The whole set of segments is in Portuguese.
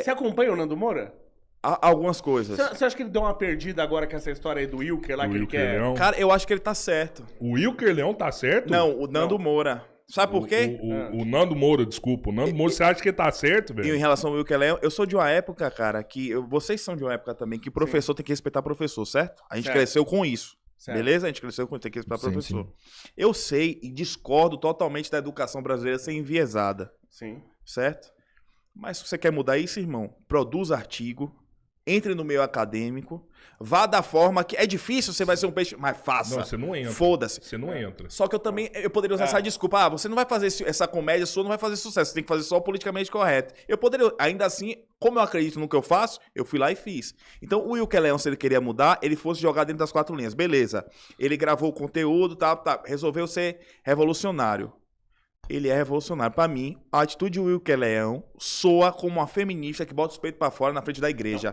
Você acompanha o Nando Moura? Algumas coisas. Você acha que ele deu uma perdida agora com essa história aí do Wilker lá, que ele quer... Leão. Cara, eu acho que ele tá certo. O Wilker Leão tá certo? Não, o Nando Moura. Sabe por quê? O Nando Moura, desculpa. O Nando Moura, você acha que ele tá certo, E velho? em relação ao Wilker Leão, eu sou de uma época, cara, que... vocês são de uma época também, que professor tem que respeitar professor, certo? A gente Certo. cresceu com isso. Certo. Beleza? A gente cresceu com tem que respeitar Sim, professor. sim. Eu sei e discordo totalmente da educação brasileira ser enviesada, Sim. certo? Mas se você quer mudar isso, irmão, produza artigo, entre no meio acadêmico, vá da forma que... É difícil, você vai ser um peixe, mas faça. Não, você não entra. Foda-se. Você não entra. Só que eu poderia usar essa desculpa. Ah, você não vai fazer essa comédia sua, não vai fazer sucesso. Você tem que fazer só o politicamente correto. Eu poderia, ainda assim, como eu acredito no que eu faço, eu fui lá e fiz. Então, o Wilker Leão, se ele queria mudar, ele fosse jogar dentro das 4 linhas. Beleza. Ele gravou o conteúdo, resolveu ser revolucionário. Ele é revolucionário. Pra mim, a atitude do Wilker Leão soa como uma feminista que bota os peitos pra fora na frente da igreja.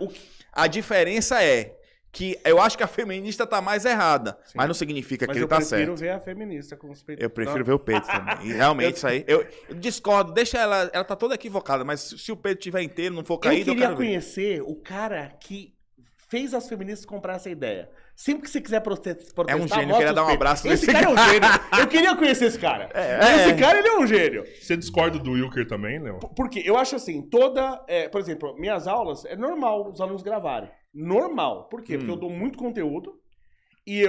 A diferença é que eu acho que a feminista tá mais errada, mas não significa que ele tá certo. Mas eu prefiro ver a feminista com os peitos. Eu prefiro ver o peito também. E realmente isso aí. Eu discordo, deixa ela tá toda equivocada, mas se o peito tiver inteiro, não for caído, Eu queria quero ver. conhecer o cara que fez as feministas comprar essa ideia. Sempre que você quiser protestar, É um gênio, eu mostra queria os dar um peitos. abraço Esse nesse cara é um gênio. Eu queria conhecer esse cara. Esse cara, ele é um gênio. Você discorda do Wilker também, Leão? Porque eu acho assim, por exemplo, minhas aulas, é normal os alunos gravarem. Normal. Por quê? Porque eu dou muito conteúdo e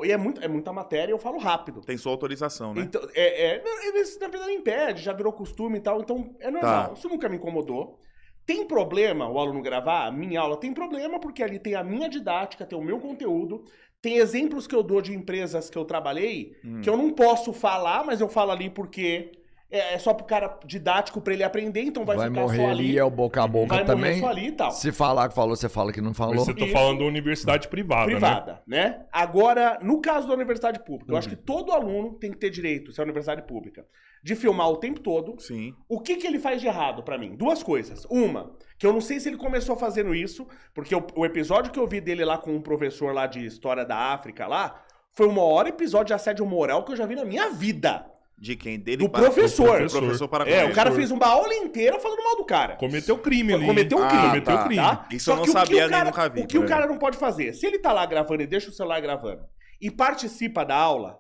é muita matéria e eu falo rápido. Tem sua autorização, né? Então, eles, na verdade, impede, já virou costume e tal, então é normal. Tá. Isso nunca me incomodou. Tem problema o aluno gravar? Minha aula tem problema, porque ali tem a minha didática, tem o meu conteúdo, tem exemplos que eu dou de empresas que eu trabalhei, que eu não posso falar, mas eu falo ali porque é só pro cara didático pra ele aprender, então vai ficar morrer só ali, ali. é o boca a boca Vai também. morrer só ali e tal. Se falar que falou, você fala que não Mas falou. você tá Isso. falando da universidade privada, Né? Agora, no caso da universidade pública, eu acho que todo aluno tem que ter direito, se é universidade pública, de filmar o tempo todo. Sim. O que ele faz de errado pra mim? 2 coisas. Uma, que eu não sei se ele começou fazendo isso, porque o episódio que eu vi dele lá com um professor lá de História da África lá, foi o maior episódio de assédio moral que eu já vi na minha vida. De quem? Dele Do para- professor. Do professor para O cara fez uma aula inteira falando mal do cara. Cometeu crime ali. Cometeu um crime. Cometeu tá. crime. Tá? Isso Só eu não que o que sabia, o nem cara, nunca vi. O que o cara não pode fazer? Se ele tá lá gravando e deixa o celular gravando e participa da aula,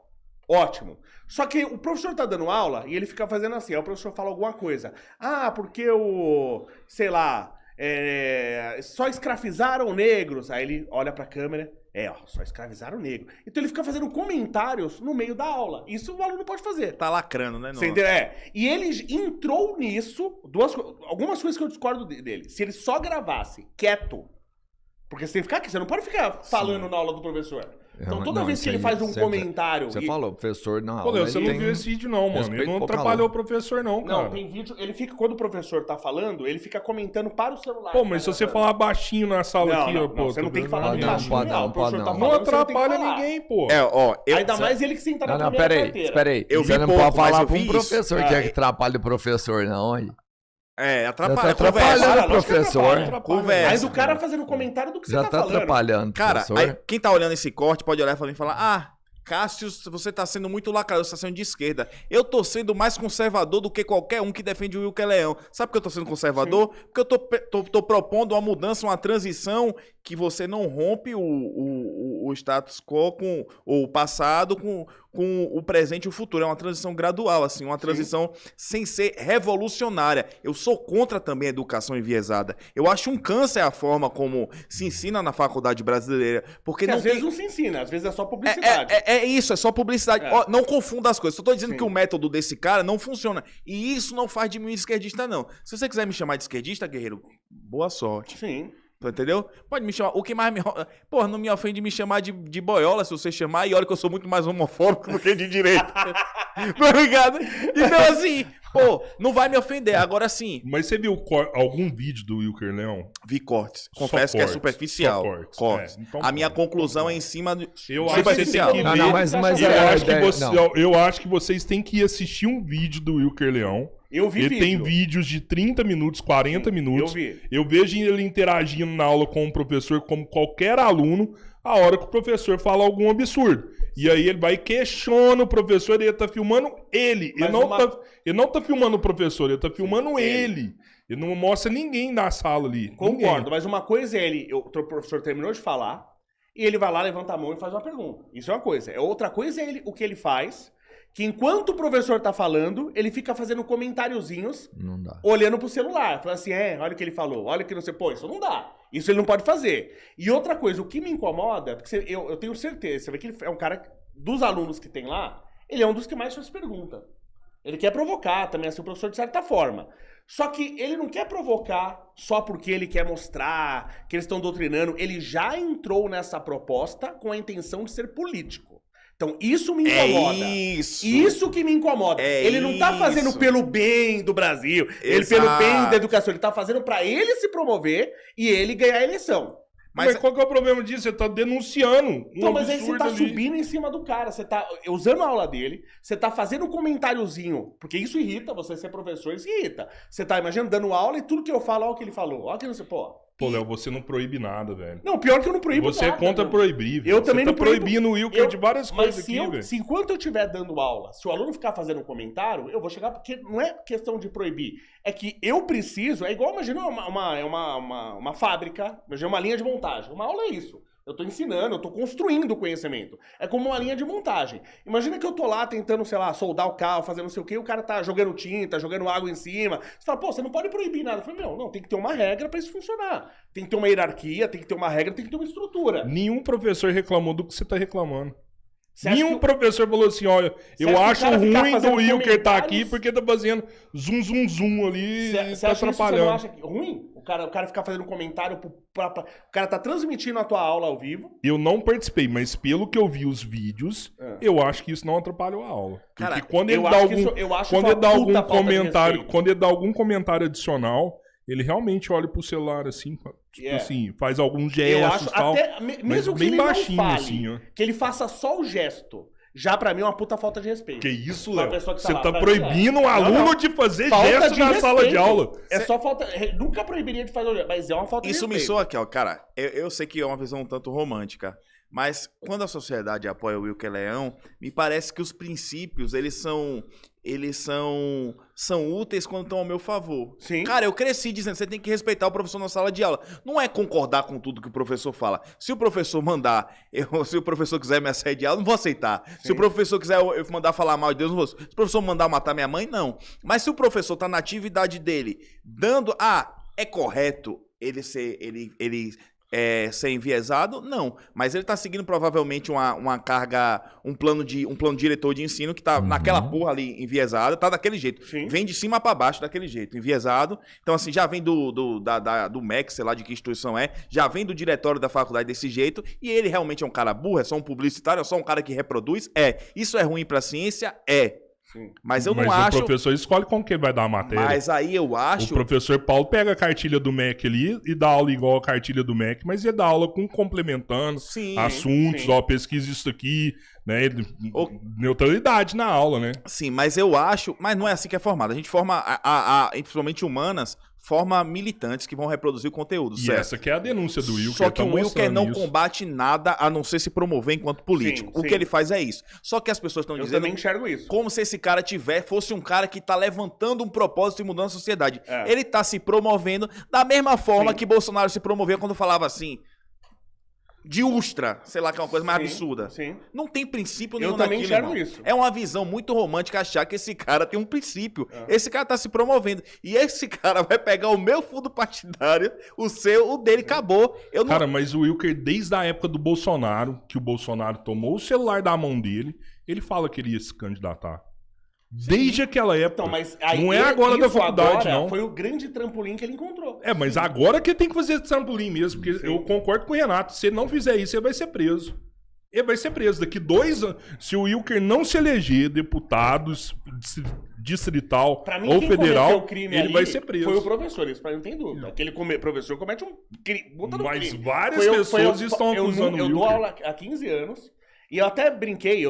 ótimo. Só que o professor tá dando aula e ele fica fazendo assim, aí o professor fala alguma coisa. Ah, porque sei lá, só escravizaram negros. Aí ele olha pra câmera, só escravizaram negros. Então ele fica fazendo comentários no meio da aula. Isso o aluno pode fazer. Tá lacrando, né? Você entendeu? E ele entrou nisso, algumas coisas que eu discordo dele. Se ele só gravasse quieto, porque você tem que ficar aqui, você não pode ficar falando na aula do professor. Então toda vez que ele faz um comentário... Você falou, professor, não. Pô, Léo, você não viu esse vídeo não, mano. Ele respeito não pro atrapalhou o calor. professor não, cara. Não, tem vídeo, ele fica, quando o professor tá falando, ele fica comentando para o celular. Pô, mas se você falar baixinho na sala Não, aqui, não, ó, pô... você não tem que tá falar vendo? muito baixinho, pode não, o professor pode tá não. Não falando, você tem que atrapalha falar. ninguém, pô. Ainda mais ele que senta na Não, primeira peraí, carteira. espera aí. Eu vi Você não pouco, pode mas falar eu pra vi um isso. professor que atrapalha o professor, não, aí. Atrapalha. Já tá atrapalhando o lógico que professor. atrapalha. Conversa. Mas o cara fazendo comentário do que Já você tá falando. atrapalhando, Cara, professor. aí, quem tá olhando esse corte pode olhar pra mim e falar, Cássio, você tá sendo muito lacrador, você tá sendo de esquerda. Eu tô sendo mais conservador do que qualquer um que defende o Wilker Leão. Sabe por que eu tô sendo conservador? Sim. Porque eu tô propondo uma mudança, uma transição que você não rompe o status quo com o passado, com o presente e o futuro. É uma transição gradual, assim, uma transição sem ser revolucionária. Eu sou contra também a educação enviesada. Eu acho um câncer a forma como se ensina na faculdade brasileira. Porque não às vezes não se ensina, às vezes é só publicidade. É isso, é só publicidade. Ó, não confunda as coisas. Só tô dizendo Sim. que o método desse cara não funciona. E isso não faz de mim esquerdista, não. Se você quiser me chamar de esquerdista, guerreiro, boa sorte. Sim. Entendeu? Pode me chamar. O que mais me. Porra, não me ofende me chamar de boiola se você chamar. E olha que eu sou muito mais homofóbico do que de direita. Tá ligado? Então, assim, pô, não vai me ofender. Agora sim. Mas você viu algum vídeo do Wilker Leão? Vi cortes. Só Confesso que é cortes, superficial. só cortes. Cortes. Então, a minha pronto. conclusão é em cima do. Eu acho que você tem que Não, ver. não, mas Eu é acho que ideia- você- não. eu acho que vocês têm que assistir um vídeo do Wilker Leão. Eu vi Ele vídeo. tem vídeos de 30 minutos, 40 minutos. eu vi. Eu vejo ele interagindo na aula com o professor como qualquer aluno, a hora que o professor fala algum absurdo. E aí ele vai e questiona o professor e ele tá filmando ele. Mas Ele não tá filmando o professor, ele tá filmando ele. Ele não mostra ninguém na sala ali. Concordo, Ninguém. mas uma coisa é o professor terminou de falar, e ele vai lá, levanta a mão e faz uma pergunta. Isso é uma coisa. Outra coisa é o que ele faz, que enquanto o professor tá falando, ele fica fazendo comentáriozinhos, Não dá. olhando pro celular. Falando assim, olha o que ele falou, olha o que não sei. Pô, isso não dá. Isso ele não pode fazer. E outra coisa, o que me incomoda, porque eu tenho certeza, você vê que ele é um cara, dos alunos que tem lá, ele é um dos que mais faz pergunta. Ele quer provocar também, assim, o professor de certa forma. Só que ele não quer provocar só porque ele quer mostrar que eles estão doutrinando. Ele já entrou nessa proposta com a intenção de ser político. Então, isso me incomoda. Isso que me incomoda. Ele não tá fazendo pelo bem do Brasil, ele pelo bem da educação. Ele tá fazendo pra ele se promover e ele ganhar a eleição. Mas qual que é o problema disso? Você tá denunciando Então, mas aí você tá subindo em cima do cara, você tá usando a aula dele, você tá fazendo um comentáriozinho, porque isso irrita, você ser professor, isso irrita. Você tá, imagina, dando aula e tudo que eu falo, olha o que ele falou, olha o que não sei, pô. Pô, Léo, você não proíbe nada, velho. Não, pior que eu não proíbo você nada. Você é contra proibir, velho. Eu também não tá proíbo. Proibindo o Wilker de várias coisas aqui, velho. Se enquanto eu estiver dando aula, se o aluno ficar fazendo um comentário, eu vou chegar, porque não é questão de proibir, é que eu preciso, é igual, imagina uma fábrica, imagina uma linha de montagem, uma aula é isso. Eu tô ensinando, eu tô construindo o conhecimento. É como uma linha de montagem. Imagina que eu tô lá tentando, sei lá, soldar o carro, fazer não sei o quê, e o cara tá jogando tinta, jogando água em cima. Você fala, pô, você não pode proibir nada. Eu falei, não, tem que ter uma regra pra isso funcionar. Tem que ter uma hierarquia, tem que ter uma regra, tem que ter uma estrutura. Nenhum professor reclamou do que você tá reclamando. Nenhum professor falou assim, olha, eu acho ruim do Wilker tá aqui porque tá fazendo zoom ali e tá atrapalhando. Você não acha ruim? O cara ficar fazendo comentário, o cara tá transmitindo a tua aula ao vivo. Eu não participei, mas pelo que eu vi os vídeos, eu acho que isso não atrapalhou a aula. Porque cara, quando ele dá algum comentário adicional, ele realmente olha pro celular assim, tipo assim, faz alguns gestos e tal. Mesmo que bem ele baixinho, não fale, assim, ó. que ele faça só o gesto. Já pra mim é uma puta falta de respeito. Que isso, Pra Léo? pessoa que Você lá, tá pra proibindo um aluno de fazer Falta gesto de na respeito. sala de aula. É só falta... Nunca proibiria de fazer, mas é uma falta de Isso respeito. me soa aqui, ó, cara. Eu sei que é uma visão um tanto romântica, mas quando a sociedade apoia o Wilker Leão, me parece que os princípios, eles são úteis quando estão ao meu favor. Sim. Cara, eu cresci dizendo que você tem que respeitar o professor na sala de aula. Não é concordar com tudo que o professor fala. Se o professor mandar, se o professor quiser me assediar, eu não vou aceitar. Sim. Se o professor quiser eu mandar falar mal de Deus, eu não vou. Se o professor mandar matar minha mãe, não. Mas se o professor tá na atividade dele, dando... é correto ele ser enviesado? Não. Mas ele tá seguindo provavelmente uma carga, um plano diretor de ensino que tá naquela porra ali enviesada, tá daquele jeito. Sim. Vem de cima pra baixo daquele jeito, enviesado. Então assim, já vem do MEC, sei lá de que instituição é, já vem do diretório da faculdade desse jeito, e ele realmente é um cara burro, é só um publicitário, é só um cara que reproduz? Isso é ruim pra ciência? Sim. Mas o professor escolhe como que ele vai dar a matéria. Mas aí eu acho... O professor Paulo pega a cartilha do MEC ali e dá aula igual a cartilha do MEC, mas ele dá aula complementando assuntos, pesquisa isso aqui, né? Neutralidade na aula, né? Sim, mas eu acho... Mas não é assim que é formado. A gente forma, principalmente humanas, forma militantes que vão reproduzir o conteúdo, e certo? Essa que é a denúncia do Wilker. Só que o Wilker não combate nada a não ser se promover enquanto político. Sim, o que ele faz é isso. Só que as pessoas estão dizendo... Eu também enxergo isso. Como se esse cara fosse um cara que tá levantando um propósito e mudando a sociedade. Ele tá se promovendo da mesma forma que Bolsonaro se promovia quando falava assim... de Ustra, sei lá, que é uma coisa mais absurda. Sim. Não tem princípio nenhum Eu também naquilo, enxergo irmão. isso. É uma visão muito romântica achar que esse cara tem um princípio. Esse cara tá se promovendo. E esse cara vai pegar o meu fundo partidário, o dele acabou. Cara, mas o Wilker, desde a época do Bolsonaro, que o Bolsonaro tomou o celular da mão dele, ele fala que ele ia se candidatar. Desde aquela época. Então, mas aí não é agora da faculdade, não. Foi o grande trampolim que ele encontrou. Mas agora que ele tem que fazer esse trampolim mesmo, porque eu concordo com o Renato. Se ele não fizer isso, ele vai ser preso. Ele vai ser preso. Daqui 2 anos, se o Wilker não se eleger deputado distrital ou federal, ele vai ser preso. Foi o professor, isso pra mim não tem dúvida. Aquele professor comete um crime. Mas várias pessoas estão acusando o Wilker. Eu dou aula há 15 anos e eu até brinquei,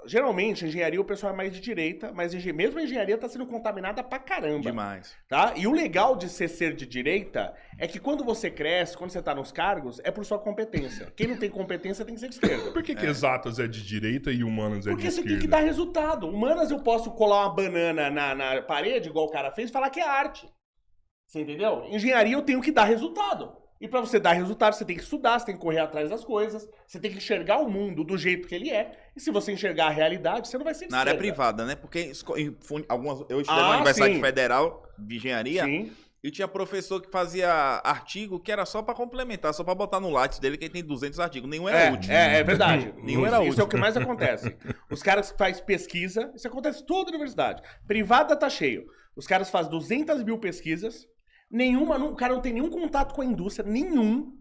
geralmente, engenharia o pessoal é mais de direita, mas mesmo a engenharia tá sendo contaminada pra caramba. Demais. Tá? E o legal de ser de direita é que quando você cresce, quando você tá nos cargos, é por sua competência. Quem não tem competência tem que ser de esquerda. Por que exatas é de direita e humanas é de Porque você esquerda? tem que dar resultado. Humanas eu posso colar uma banana na parede, igual o cara fez, e falar que é arte. Você entendeu? Engenharia eu tenho que dar resultado. E pra você dar resultado, você tem que estudar, você tem que correr atrás das coisas, você tem que enxergar o mundo do jeito que ele é. E se você enxergar a realidade, você não vai ser de Na área esquerda. privada, né? Porque eu estudei na Universidade sim. Federal de Engenharia Sim. e tinha professor que fazia artigo que era só pra complementar, só pra botar no Lattes dele, que ele tem 200 artigos. Nenhum era útil. É verdade. Nenhum era Isso útil. é o que mais acontece. Os caras que fazem pesquisa, isso acontece em toda a universidade. Privada tá cheio. Os caras fazem 200 mil pesquisas, o cara não tem nenhum contato com a indústria, nenhum.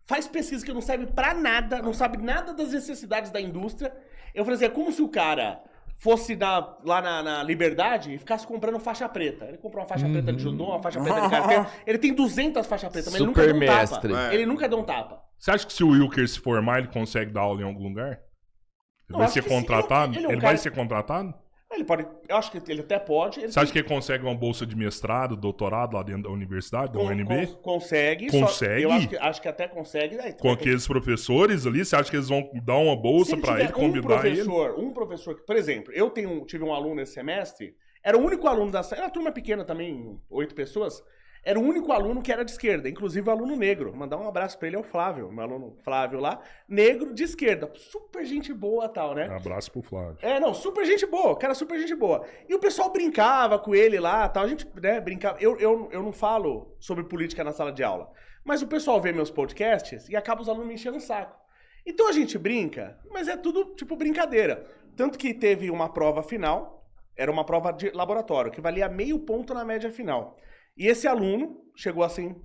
Faz pesquisa que não serve pra nada, não sabe nada das necessidades da indústria. Eu falei assim, é como se o cara fosse lá na Liberdade e ficasse comprando faixa preta. Ele comprou uma faixa preta de judô, uma faixa preta de karatê. Ele tem 200 faixas pretas, mas ele nunca deu um Supermestre. tapa. Ele nunca deu um tapa. Você acha que se o Wilker se formar, ele consegue dar aula em algum lugar? Ele Eu vai acho ser que sim. contratado? Ele é um Ele cara- vai ser contratado? Ele pode, eu acho que ele até pode. Você acha que ele consegue uma bolsa de mestrado, doutorado lá dentro da universidade, da UNB? Consegue. Consegue? Eu acho que até consegue. Com aqueles professores ali, você acha que eles vão dar uma bolsa pra ele, convidar ele? Um professor que, por exemplo, eu tive um aluno esse semestre, era o único aluno da sala, era uma turma pequena também, 8 pessoas, era o único aluno que era de esquerda, inclusive o aluno negro. Mandar um abraço pra ele, é o Flávio, meu aluno Flávio lá, negro de esquerda, super gente boa tal, né? Abraço pro Flávio. Super gente boa, cara, super gente boa. E o pessoal brincava com ele lá, tal, a gente, né, brincava. Eu não falo sobre política na sala de aula, mas o pessoal vê meus podcasts e acaba os alunos me enchendo o saco. Então a gente brinca, mas é tudo tipo brincadeira. Tanto que teve uma prova final, era uma prova de laboratório, que valia meio ponto na média final. E esse aluno chegou assim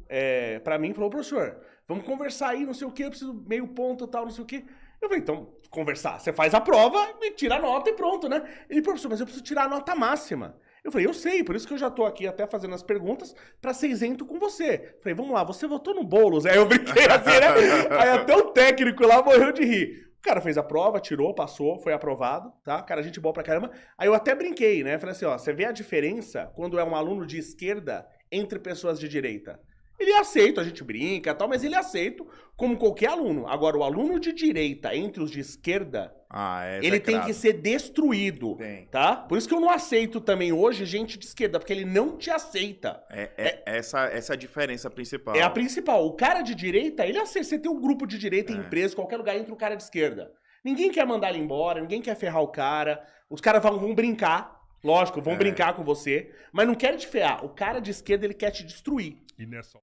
pra mim e falou, professor, vamos conversar aí, não sei o que, eu preciso meio ponto e tal, não sei o que. Eu falei, então, conversar, você faz a prova, e tira a nota e pronto, né? Ele, professor, mas eu preciso tirar a nota máxima. Eu falei, eu sei, por isso que eu já tô aqui até fazendo as perguntas pra ser isento com você. Eu falei, vamos lá, você votou no Boulos? Aí eu brinquei assim, né? Aí até o técnico lá morreu de rir. O cara fez a prova, tirou, passou, foi aprovado, tá? Cara, gente boa pra caramba. Aí eu até brinquei, né? Falei assim, ó, você vê a diferença quando é um aluno de esquerda entre pessoas de direita? Ele é aceito, a gente brinca e tal, mas ele é aceito como qualquer aluno. Agora, o aluno de direita entre os de esquerda, ele tem que ser destruído, tá? Por isso que eu não aceito também hoje gente de esquerda, porque ele não te aceita. Essa é a diferença principal. É a principal. O cara de direita, ele aceita. Você tem um grupo de direita em empresa, qualquer lugar, entra o cara de esquerda. Ninguém quer mandar ele embora, ninguém quer ferrar o cara. Os caras vão brincar, lógico, vão brincar com você, mas não querem te ferrar. O cara de esquerda, ele quer te destruir. E nessa